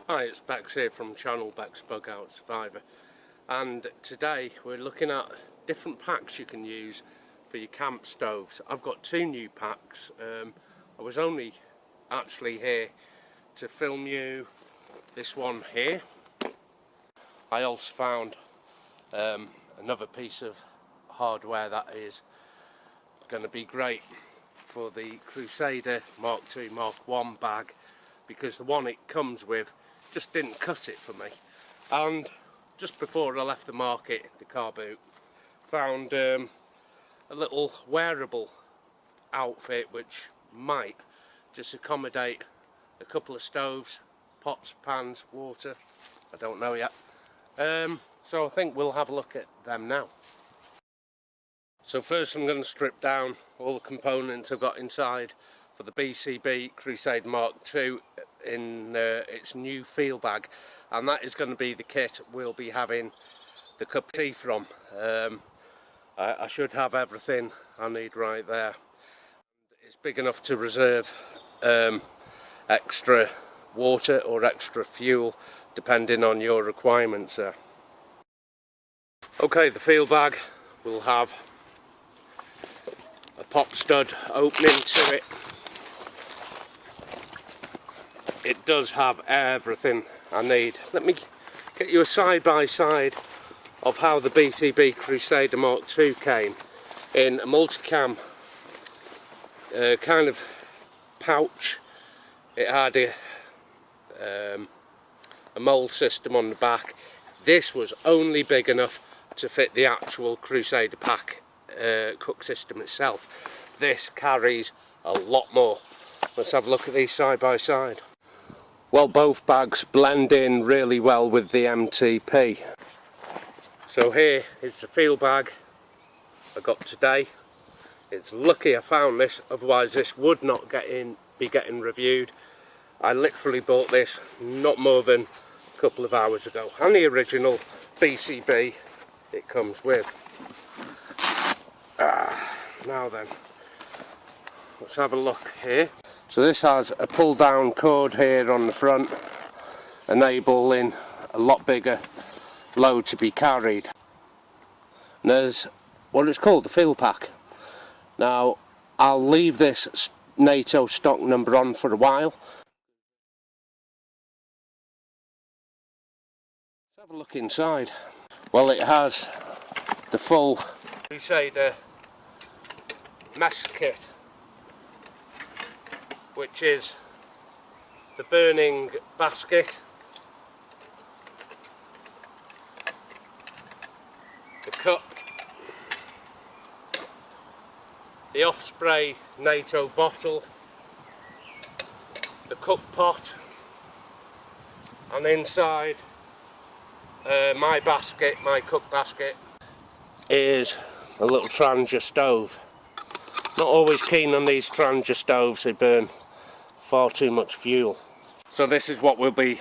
Hi, it's Bex here from channel Bex Bug Out Survivor, and today we're looking at different packs you can use for your camp stoves. I've got two new packs. I was only actually here to film you this one here. I also found another piece of hardware that is going to be great for the Crusader Mark II Mark I bag, because the one it comes with just didn't cut it for me. And just before I left the market, the car boot, found a little wearable outfit which might just accommodate a couple of stoves, pots, pans, water, I don't know yet. So I think we'll have a look at them now. So first I'm going to strip down all the components I've got inside for the BCB Crusader Mark II in its new Feild bag, and that is going to be the kit we'll be having the cup of tea from. I should have everything I need right there. It's big enough to reserve extra water or extra fuel depending on your requirements there. Okay, the Feild bag will have a pop stud opening to it. It does have everything I need. Let me get you a side-by-side of how the BCB Crusader Mark II came in a multicam kind of pouch. It had a mould system on the back. This was only big enough to fit the actual Crusader pack cook system itself. This carries a lot more. Let's have a look at these side by side. Well, both bags blend in really well with the MTP. So here is the Feild bag I got today. It's lucky I found this, otherwise this would not be getting reviewed. I literally bought this not more than a couple of hours ago, and the original BCB it comes with. Now then, let's have a look here. So this has a pull down cord here on the front, enabling a lot bigger load to be carried. And there's what it's called, the Feild Pack. Now I'll leave this NATO stock number on for a while. Let's have a look inside. Well, it has the full Crusader mess kit, which is the burning basket, the cup, the off-spray NATO bottle, the cook pot, and inside my basket, my cook basket, is a little Trangia stove. Not always keen on these Trangia stoves, they burn far too much fuel. So this is what we'll be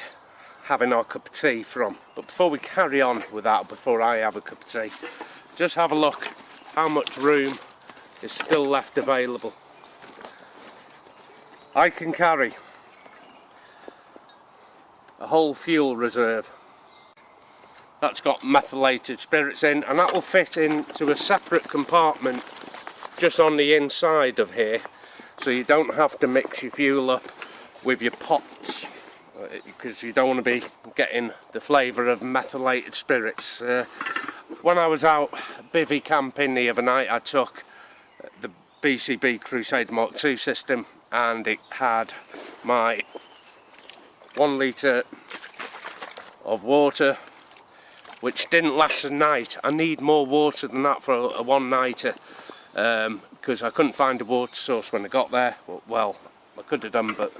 having our cup of tea from. But before we carry on with that, before I have a cup of tea, just have a look how much room is still left available. I can carry a whole fuel reserve. That's got methylated spirits in, and that will fit into a separate compartment just on the inside of here, so you don't have to mix your fuel up with your pots, because you don't want to be getting the flavour of methylated spirits. When I was out bivvy camping the other night, I took the BCB Crusader Mark II system, and it had my 1 litre of water, which didn't last a night. I need more water than that for a one-nighter, because I couldn't find a water source when I got there. Well, I could have done, but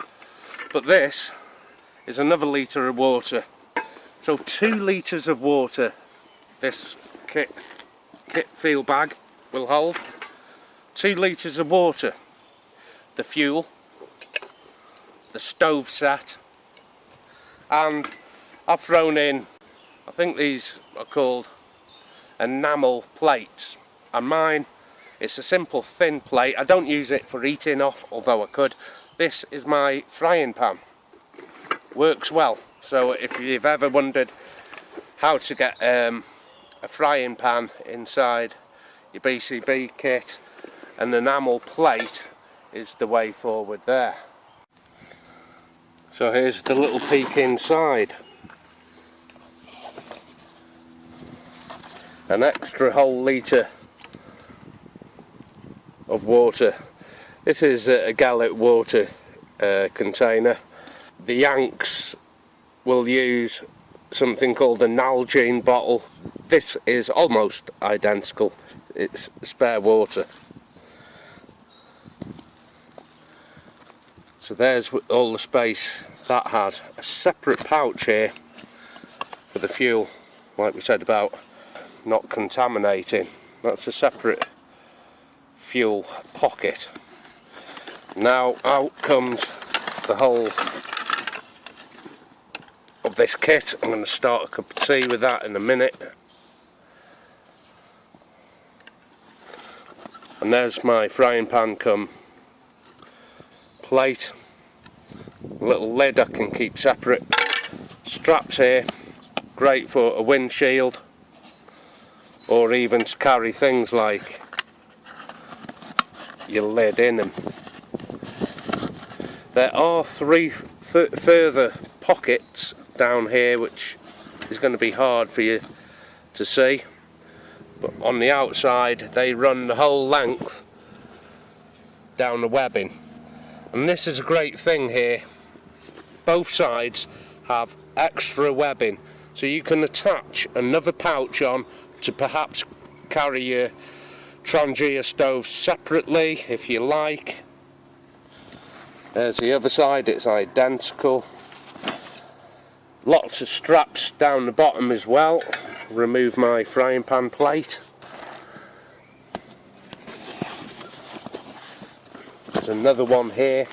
this is another litre of water. So 2 litres of water this kit Feild bag will hold. 2 litres of water, the fuel, the stove set, and I've thrown in, I think these are called enamel plates, and mine, it's a simple thin plate. I don't use it for eating off, although I could. This is my frying pan. Works well. So if you've ever wondered how to get a frying pan inside your BCB kit, an enamel plate is the way forward there. So here's the little peek inside. An extra whole litre of water. This is a gallon water container. The Yanks will use something called a Nalgene bottle. This is almost identical. It's spare water. So there's all the space that has. A separate pouch here for the fuel, like we said about not contaminating. That's a separate fuel pocket. Now out comes the whole of this kit. I'm going to start a cup of tea with that in a minute. And there's my frying pan cum plate. A little lid I can keep separate. Straps here, great for a windshield, or even to carry things like your lid in them. There are three further pockets down here, which is going to be hard for you to see, but on the outside they run the whole length down the webbing. And this is a great thing here, both sides have extra webbing, so you can attach another pouch on to perhaps carry your Trangia stove separately if you like. There's the other side, it's identical. Lots of straps down the bottom as well. Remove my frying pan plate. There's another one here.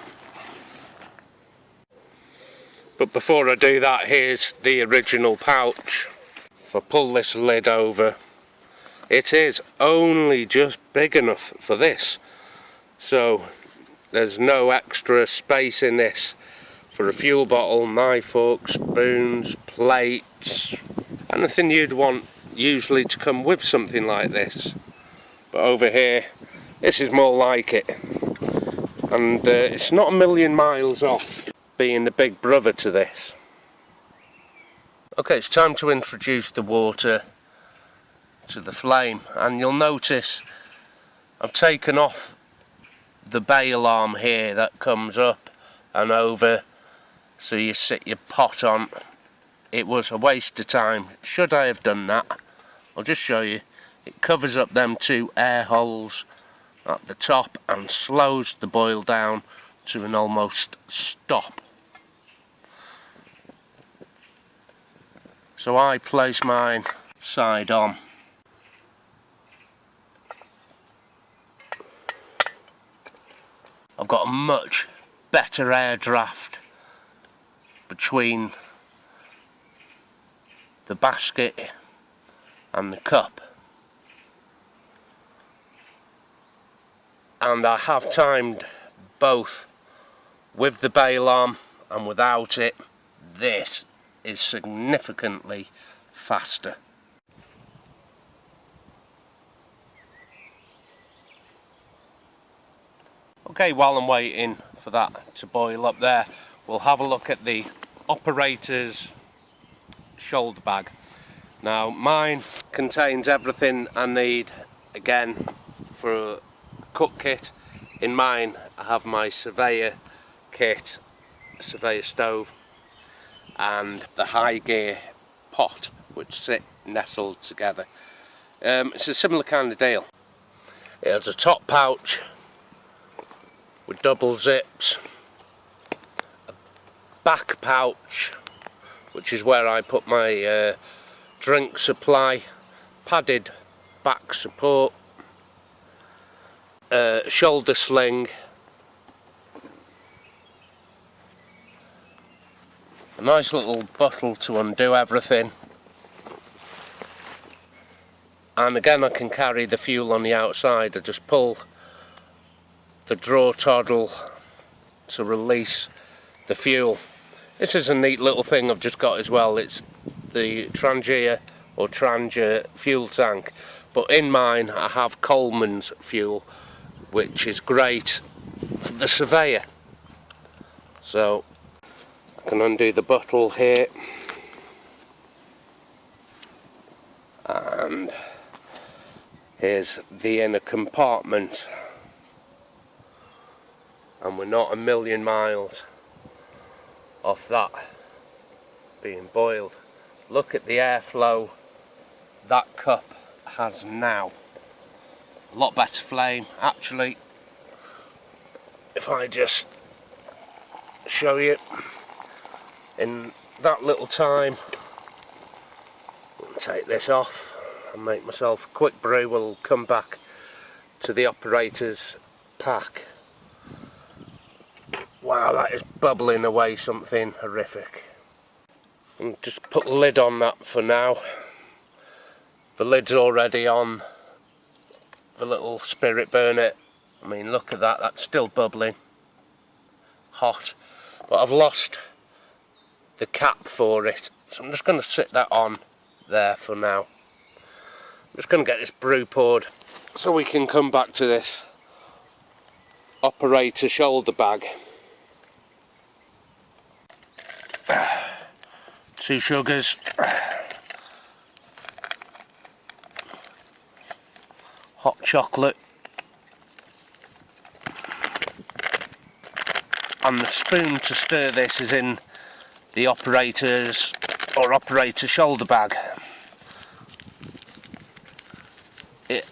But before I do that, here's the original pouch. If I pull this lid over, it is only just big enough for this. So there's no extra space in this for a fuel bottle, knife, fork, spoons, plates, anything you'd want usually to come with something like this. But over here, this is more like it. And it's not a million miles off being the big brother to this. Okay, it's time to introduce the water to the flame, and you'll notice I've taken off the bail arm here that comes up and over so you sit your pot on. It was a waste of time. Should I have done that? I'll just show you. It covers up them two air holes at the top and slows the boil down to an almost stop. So I place mine side on. I've got a much better air draft between the basket and the cup, and I have timed both with the bail arm and without it. This is significantly faster. Okay, while I'm waiting for that to boil up there, we'll have a look at the operator's shoulder bag. Now mine contains everything I need again for a cook kit. In mine I have my surveyor kit, surveyor stove, and the high gear pot which sit nestled together. It's a similar kind of deal. It has a top pouch with double zips, a back pouch which is where I put my drink supply, padded back support, shoulder sling, a nice little bottle to undo everything, and again I can carry the fuel on the outside. I just pull the draw toddle to release the fuel. This is a neat little thing I've just got as well. It's the Trangia or Trangia fuel tank, but in mine I have Coleman's fuel, which is great for the surveyor. So I can undo the bottle here, and here's the inner compartment, and we're not a million miles off that being boiled. Look at the airflow that cup has now. A lot better flame. Actually, if I just show you in that little time, I'll take this off and make myself a quick brew. We'll come back to the operator's pack. Wow, that is bubbling away something horrific. And just put the lid on that for now. The lid's already on the little spirit burner. I mean, look at that, that's still bubbling hot, but I've lost the cap for it, so I'm just going to sit that on there for now. I'm just going to get this brew poured so we can come back to this operator shoulder bag. 2 sugars, hot chocolate, and the spoon to stir this is in the operator's operator shoulder bag.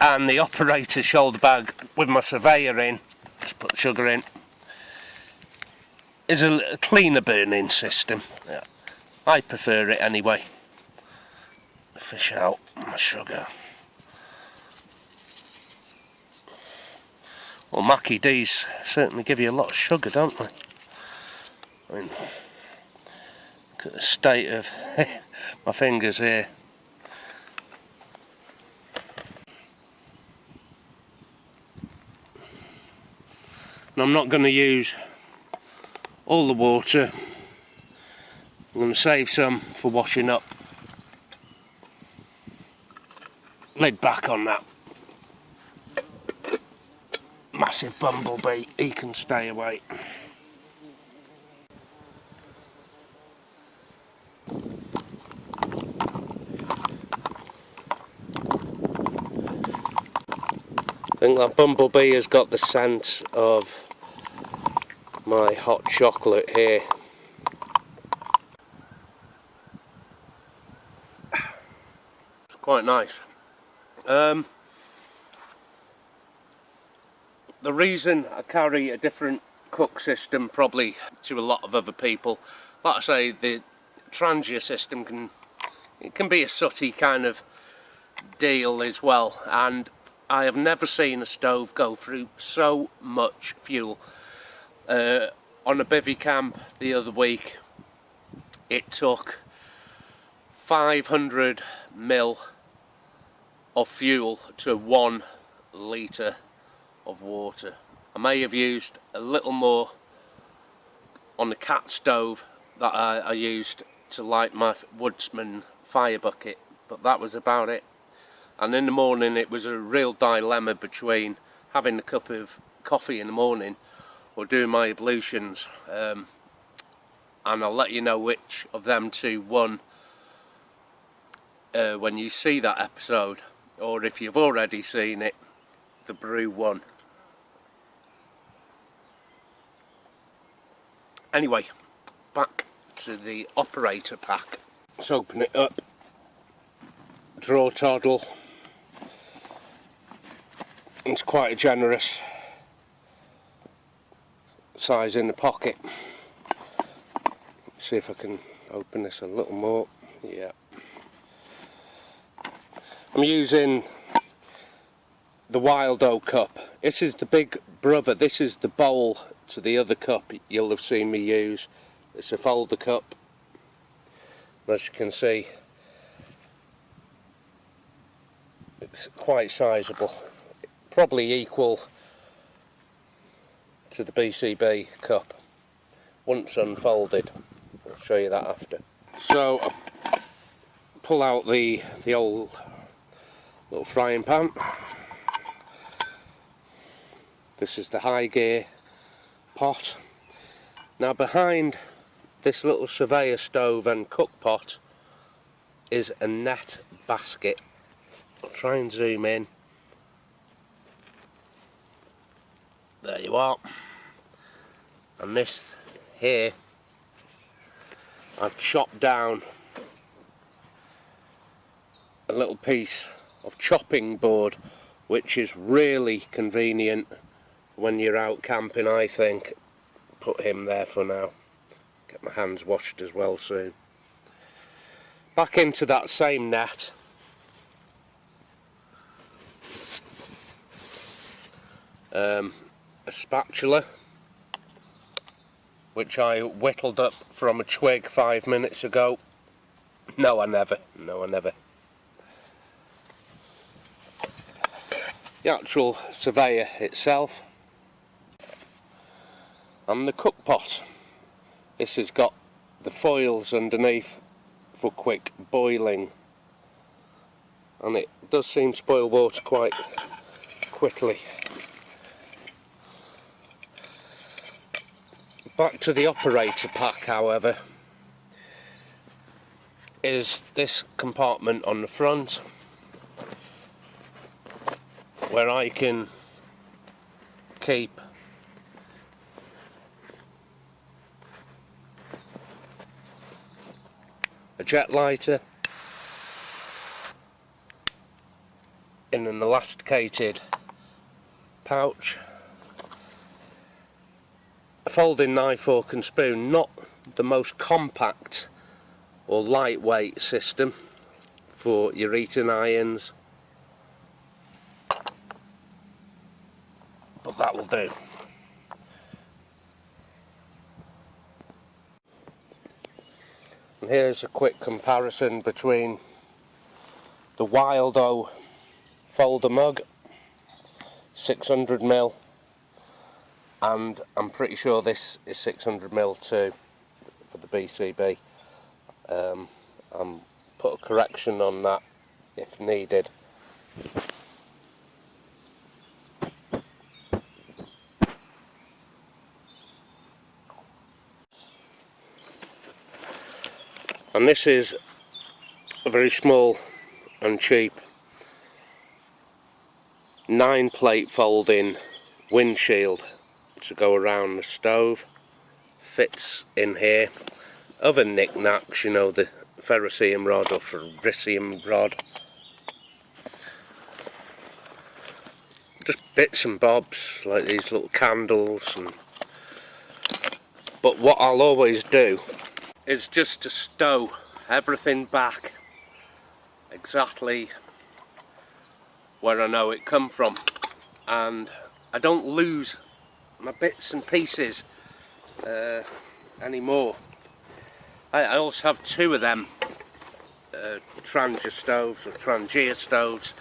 And the operator shoulder bag with my surveyor in, just put the sugar in, is a cleaner burning system. Yeah. I prefer it anyway. Fish out my sugar. Well, Mackie D's certainly give you a lot of sugar, don't they? I mean, look at the state of my fingers here. And I'm not going to use all the water. I'm going to save some for washing up. Lid back on that. Massive bumblebee, he can stay away. I think that bumblebee has got the scent of my hot chocolate here. It's quite nice. The reason I carry a different cook system probably to a lot of other people, like I say, the Trangia system can be a sooty kind of deal as well, and I have never seen a stove go through so much fuel. On a bivvy camp the other week, it took 500 ml of fuel to 1 litre of water. I may have used a little more on the cat stove that I used to light my Woodsman fire bucket, but that was about it. And in the morning it was a real dilemma between having a cup of coffee in the morning or doing my ablutions, and I'll let you know which of them two won when you see that episode, or if you've already seen it, the brew won. Anyway, back to the operator pack. Let's open it up. Draw toddle. It's quite a generous size in the pocket. Let's see if I can open this a little more. Yeah. I'm using the Wild Oak cup. This is the big brother. This is the bowl to the other cup you'll have seen me use. It's a folder cup. As you can see, it's quite sizable. Probably equal to the BCB cup once unfolded. I'll show you that after. So I pull out the old little frying pan. This is the high gear pot. Now behind this little surveyor stove and cook pot is a net basket. I'll try and zoom in. There you are. And this here, I've chopped down a little piece of chopping board, which is really convenient when you're out camping, I think. Put him there for now. Get my hands washed as well soon. Back into that same net. A spatula, which I whittled up from a twig 5 minutes ago. No, I never. The actual surveyor itself. And the cook pot. This has got the foils underneath for quick boiling. And it does seem to boil water quite quickly. Back to the operator pack, however, is this compartment on the front where I can keep a jet lighter in an elasticated pouch, a folding knife, fork and spoon. Not the most compact or lightweight system for your eating irons, but that will do. And here's a quick comparison between the Wildo folder mug, 600ml, and I'm pretty sure this is 600ml too for the BCB. I'll put a correction on that if needed. And this is a very small and cheap 9-plate folding windshield to go around the stove. Fits in here. Other knickknacks, you know, the ferrocerium rod or ferricium rod. Just bits and bobs like these little candles. But what I'll always do is just to stow everything back exactly where I know it come from, and I don't lose my bits and pieces anymore. I also have 2 of them Trangia stoves or Trangia stoves,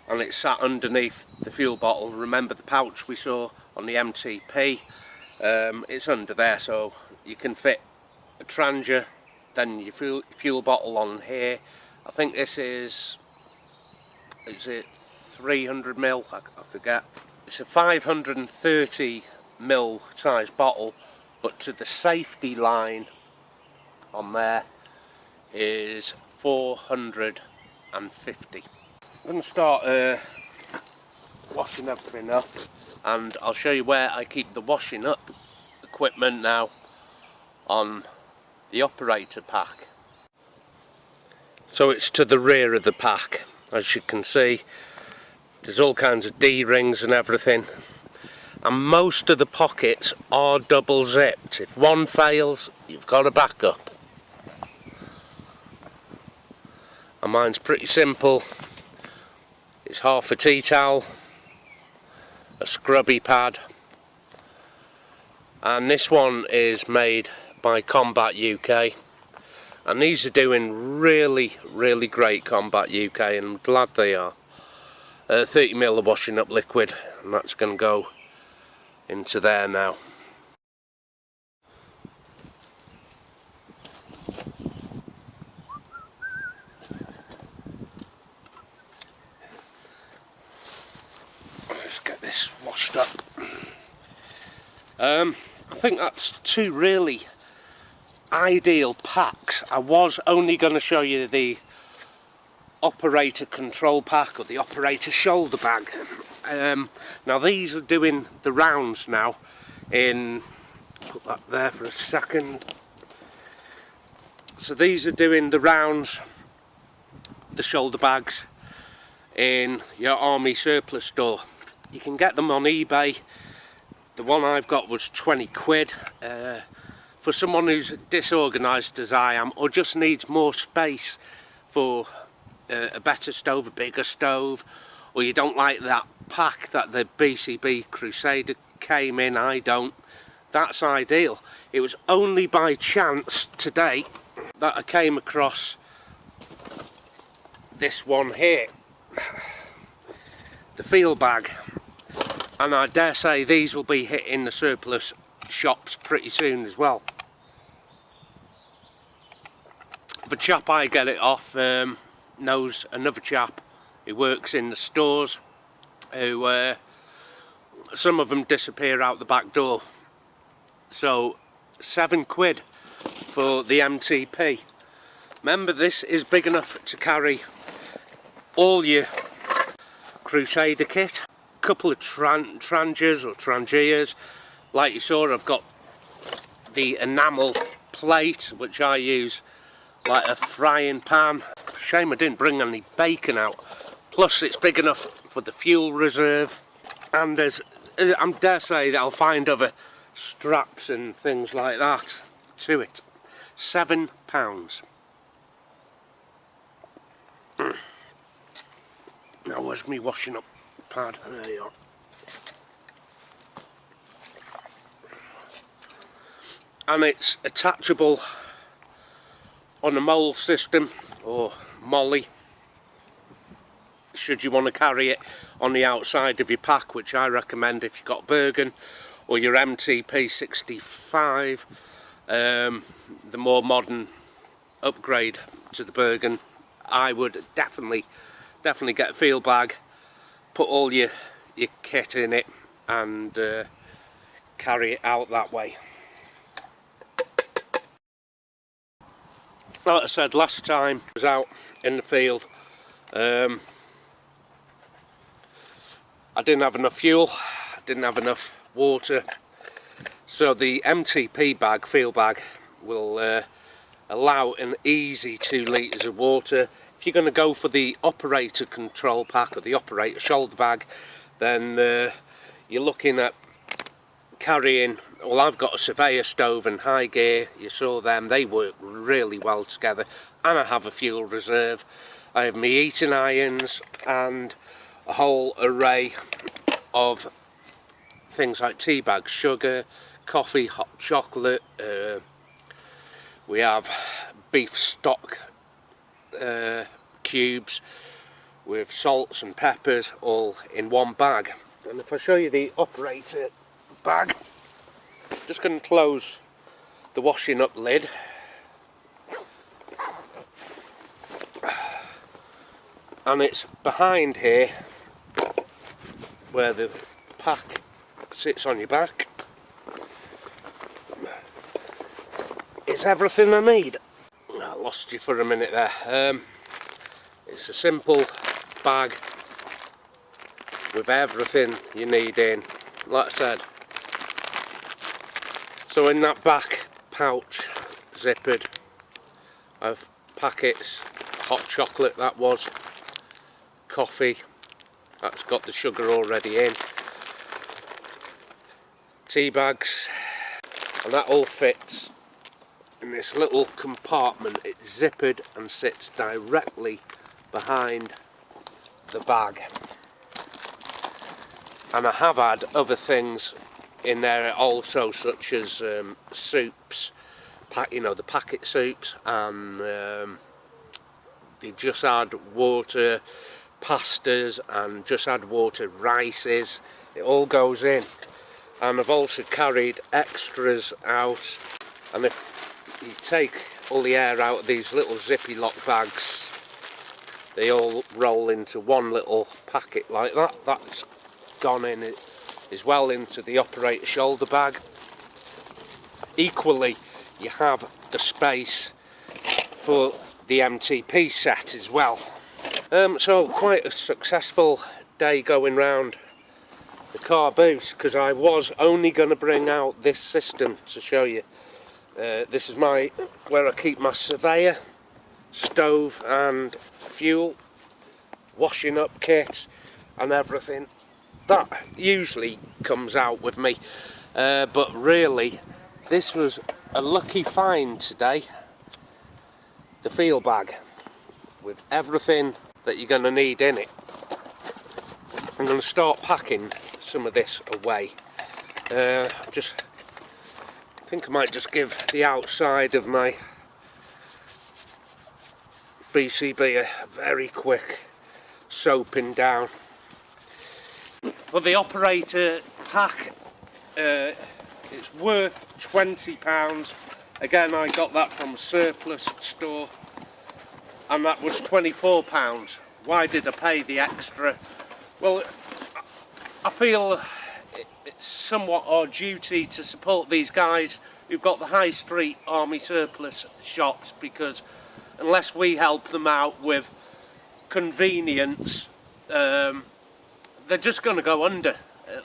and it's sat underneath the fuel bottle. Remember the pouch we saw on the MTP? It's under there, so you can fit a Trangia, then your fuel bottle on here. I think this is it 300ml? I forget. It's a 530ml size bottle, but to the safety line on there is 450. I'm going to start washing everything up, and I'll show you where I keep the washing up equipment now on the operator pack. So it's to the rear of the pack. As you can see, there's all kinds of D-rings and everything, and most of the pockets are double zipped. If one fails, you've got a backup. And mine's pretty simple. It's half a tea towel, a scrubby pad, and this one is made by Combat UK, and these are doing really great, Combat UK, and I'm glad they are. 30ml of washing up liquid, and that's going to go into there now. washed up. I think that's two really ideal packs. I was only going to show you the operator control pack or the operator shoulder bag. Now these are doing the rounds now in, put that there for a second. So these are doing the rounds, the shoulder bags, in your army surplus store. You can get them on eBay. The one I've got was 20 quid. For someone who's disorganised as I am, or just needs more space for a better stove, a bigger stove, or you don't like that pack that the BCB Crusader came in, I don't, that's ideal. It was only by chance today that I came across this one here, the Feild bag, and I dare say these will be hitting the surplus shops pretty soon as well. The chap I get it off knows another chap who works in the stores, who some of them disappear out the back door. So 7 quid for the MTP. Remember, this is big enough to carry all your Crusader kit. A couple of tranches or trangiers. Like you saw, I've got the enamel plate, which I use like a frying pan. Shame I didn't bring any bacon out. Plus it's big enough for the fuel reserve, and there's, I dare say that I'll find other straps and things like that to it. £7. Now where's me washing up pad? There you are. And it's attachable on a mole system or molly, should you want to carry it on the outside of your pack, which I recommend if you've got Bergen or your MTP 65, the more modern upgrade to the Bergen. I would definitely get a Feild bag, put all your kit in it, and carry it out that way. Like I said, last time I was out in the field, I didn't have enough fuel, I didn't have enough water, so the MTP bag, Feild bag, will allow an easy 2 litres of water. If you're going to go for the operator control pack or the operator shoulder bag, then you're looking at carrying, well, I've got a surveyor stove and high gear, you saw them, they work really well together, and I have a fuel reserve. I have my eating irons and a whole array of things like tea bags, sugar, coffee, hot chocolate, we have beef stock cubes with salts and peppers all in one bag. And if I show you the operator bag, just going to close the washing up lid, and it's behind here where the pack sits on your back. It's everything I need. I lost you for a minute there. It's a simple bag with everything you need in, like I said. So in that back pouch, zippered, I've packets, hot chocolate that was, coffee, that's got the sugar already in, tea bags, and that all fits in this little compartment. It's zippered and sits directly behind the bag. And I have had other things in there also, such as soups, you know, the packet soups, and they just add water, pastas, and just add water rices. It all goes in. And I've also carried extras out, and if you take all the air out of these little zippy lock bags, they all roll into one little packet like that. That's gone in is well into the operator shoulder bag. Equally, you have the space for the MTP set as well. So quite a successful day going round the car boot, because I was only going to bring out this system to show you. This is where I keep my surveyor, stove and fuel, washing up kit and everything. That usually comes out with me, but really this was a lucky find today. The Feild bag with everything that you're going to need in it. I'm going to start packing some of this away. I think I might just give the outside of my BCB a very quick soaping down. For the operator pack, it's worth £20. Again, I got that from a surplus store, and that was £24. Why did I pay the extra? Well, I feel it's somewhat our duty to support these guys who've got the high street army surplus shops, because unless we help them out with convenience, they're just going to go under,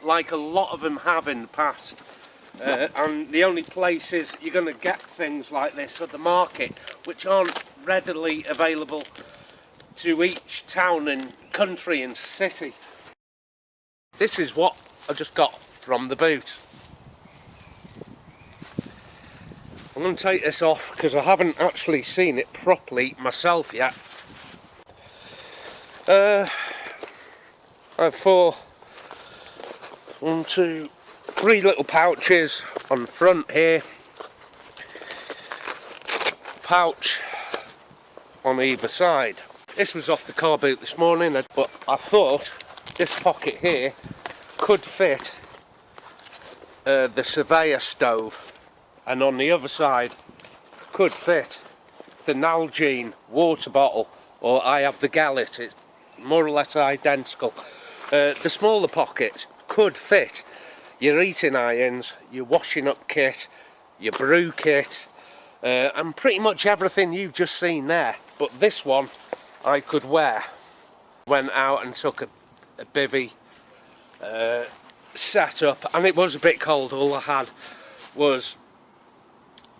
like a lot of them have in the past. And the only places you're going to get things like this are the market, which aren't readily available to each town and country and city. This is what I just got from the boot. I'm going to take this off because I haven't actually seen it properly myself yet. I have 3 little pouches on the front here, pouch on either side. This was off the car boot this morning, but I thought this pocket here could fit the surveyor stove, and on the other side could fit the Nalgene water bottle, or I have the Gallet. It's more or less identical. The smaller pockets could fit your eating irons, your washing up kit, your brew kit, and pretty much everything you've just seen there. But this one I could wear. Went out and took a bivvy, set up, and it was a bit cold. All I had was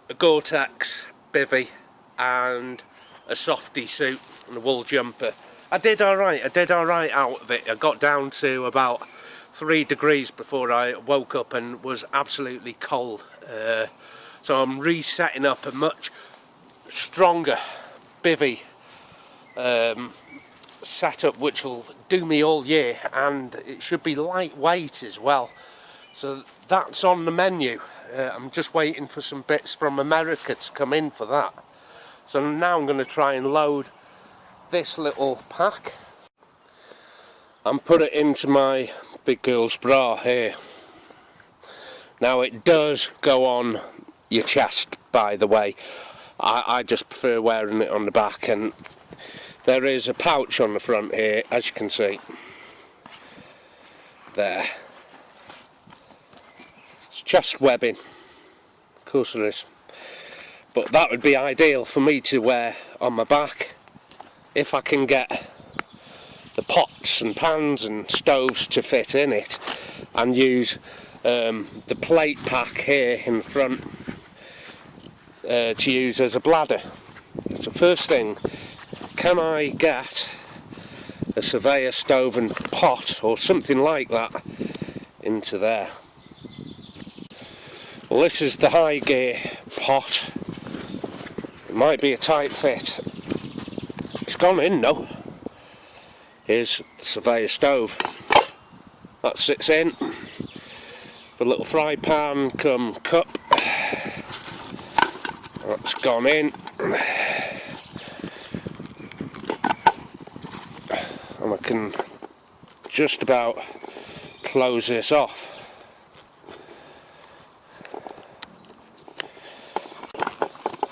a Gore-Tex bivvy and a softy suit and a wool jumper. I did alright out of it. I got down to about 3 degrees before I woke up and was absolutely cold. So I'm resetting up a much stronger bivvy setup, which will do me all year, and it should be lightweight as well. So that's on the menu. I'm just waiting for some bits from America to come in for that. So now I'm going to try and load this little pack and put it into my big girl's bra here. Now it does go on your chest, by the way. I just prefer wearing it on the back, and there is a pouch on the front here, as you can see. There. It's chest webbing. Of course there is. But that would be ideal for me to wear on my back, if I can get the pots and pans and stoves to fit in it, and use the plate pack here in front to use as a bladder. So first thing, can I get a surveyor stove and pot or something like that into there? Well, this is the high gear pot. It might be a tight fit. It's gone in though. Here's the surveyor stove. That sits in. The little fry pan cum cup. That's gone in. And I can just about close this off.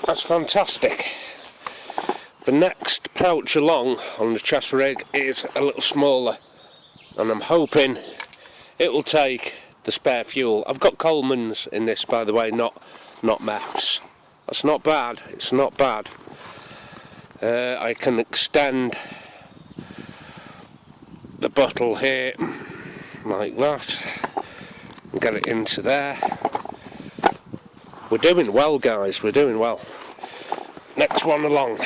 That's fantastic. The next pouch along on the chest rig is a little smaller, and I'm hoping it will take the spare fuel. I've got Coleman's in this, by the way, not MEFs. That's not bad, it's not bad. I can extend the bottle here like that and get it into there. We're doing well, guys, we're doing well. Next one along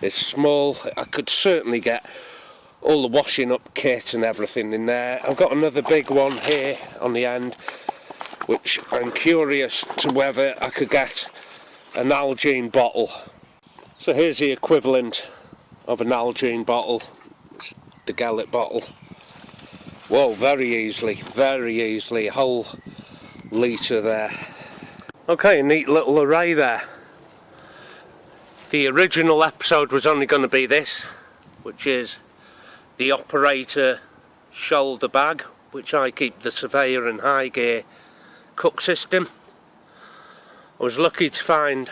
is small. I could certainly get all the washing up kit and everything in there. I've got another big one here on the end, which I'm curious to whether I could get an Nalgene bottle. So here's the equivalent of an Nalgene bottle, the Gallet bottle. Whoa, very easily, a whole litre there. Okay, a neat little array there. The original episode was only going to be this, which is the operator shoulder bag, which I keep the surveyor and high gear cook system. I was lucky to find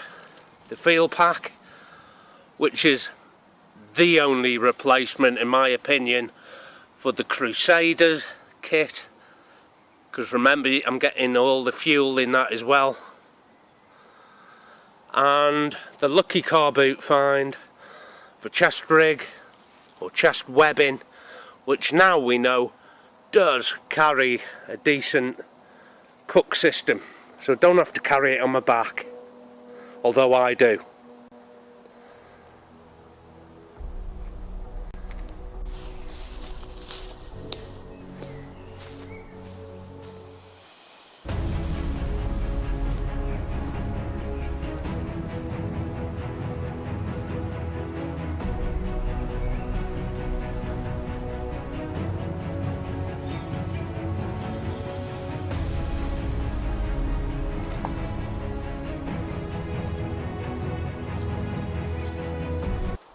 the Feild Pack, which is the only replacement, in my opinion, for the Crusaders kit, because remember, I'm getting all the fuel in that as well. And the lucky car boot find for chest rig or chest webbing, which now we know does carry a decent cook system, so I don't have to carry it on my back, although I do.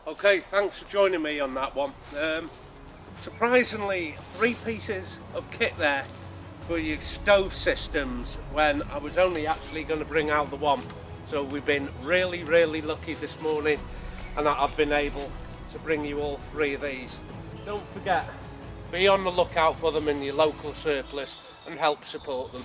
Okay, thanks for joining me on that one. Surprisingly, 3 pieces of kit there for your stove systems when I was only actually going to bring out the one. So we've been really lucky this morning, and I've been able to bring you all 3 of these. Don't forget, be on the lookout for them in your local surplus and help support them.